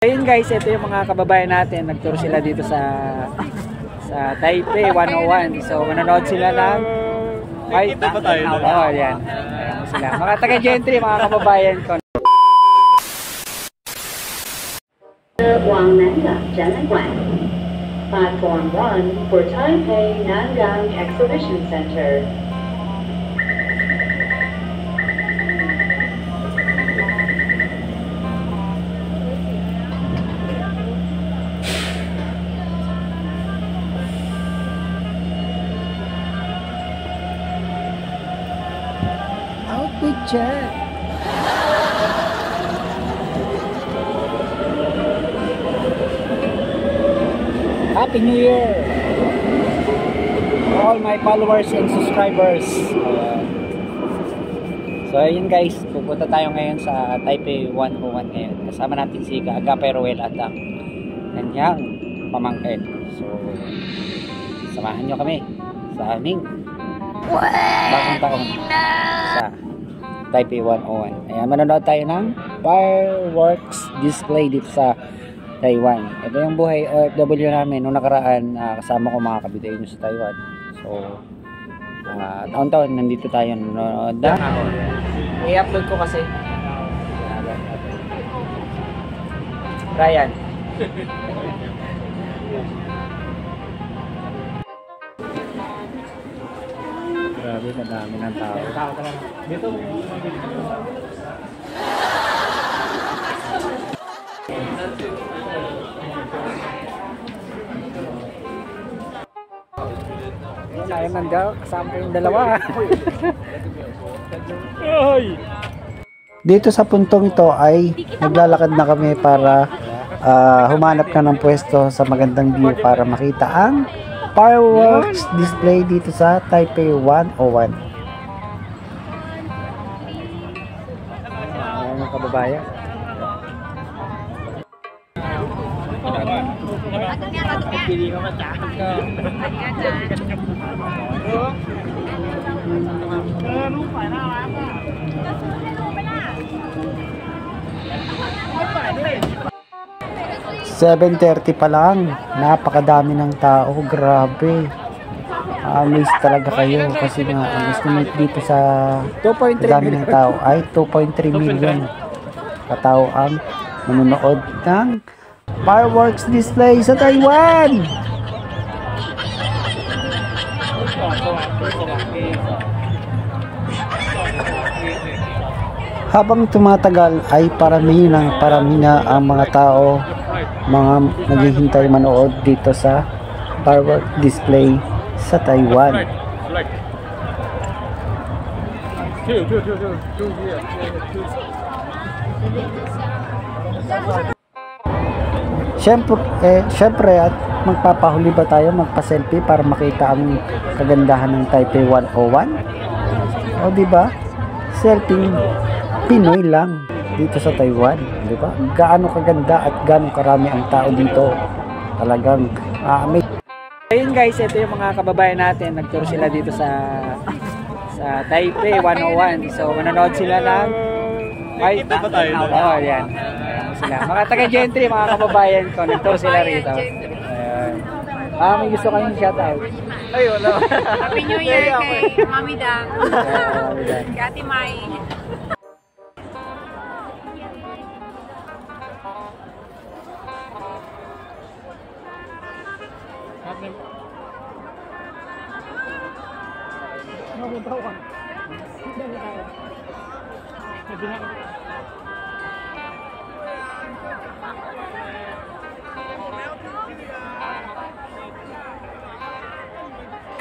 Ayun guys, ito yung mga kababayan natin. Nagtour sila dito sa Taipei 101. So manonood sila ng fight. Oh, yan. Ayan sila. Mga taga-gentry, mga kababayan ko. 往南港展览馆 Platform 1 for Taipei Nanyang Exhibition Center. Oh, good job. Happy New Year! All my followers and subscribers. So ayun guys, pupunta tayo ngayon sa Taipei 101 ngayon. Kasama natin si Agapay Ruel at ang kanyang pamangkin. So samahan nyo kami sa aming bagong taon sa Taipei 101. Ayan, manonood tayo ng fireworks display dito sa Taiwan. Ito yung buhay OFW namin nung nakaraan. Kasama ko mga kabitayin sa Taiwan. So taon-taon nandito tayo nanonood. I-upload ko kasi Ryan. Grabe, kadami ng tao. Dito ayun nandiyan, kasama ko yung dalawa. Dito sa puntong ito ay naglalakad na kami para humanap na ng pwesto sa magandang view para makita ang fireworks display dito sa Taipei 101. Ayan mga kababayan. Pili ka matyahan ka. $7:30 pa lang. Napakadami ng tao. Grabe. Amaze talaga kayo kasi nga ang estimate dito sa dami ng tao ay 2.3 million katao ang manonood ng fireworks display sa Taiwan. Habang tumatagal ay parami na ang mga tao, mga naghihintay manood dito sa fireworks display sa Taiwan. Syempre at magpapahuli ba tayo, magpa-selfie para makita ang kagandahan ng Taipei 101? O di ba? Selfie Pinoy lang dito sa Taiwan, di ba? Gaano kaganda at gaano karami ang tao dito. Talagang ayun guys, ito yung mga kababayan natin. Nagtour sila dito sa Taipei 101. So manonood sila ng fight. Oh, yan. Sila. Mga taga-gentry, mga kababayan ko, nagtour sila rito. Ayan. May gusto kayong shoutout? Ay, wala. Happy New Year kay Mami Dang. Kay Ate Mai.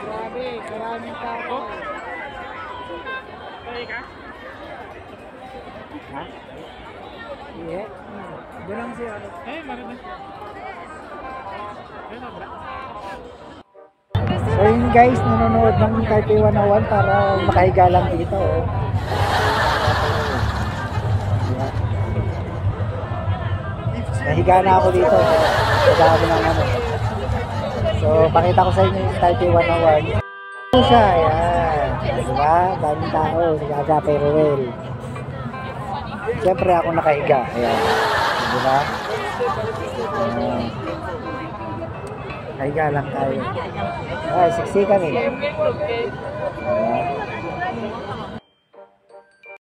Grabe, maraming tao. Ha? Yeah. Doon lang siya. So yun guys, nanonood ng Taipei 101 para makahiga lang dito. Nahiga na ako dito. Dami ng ano. So pakita ko sa inyo yung Taipei 101. Ito siya, ayan. Diba? Daming tao. Si Agapay Ruel. Siyempre ako nakahiga. Ayan. Diba? Ay, lang tayo. Ay, siksikan eh.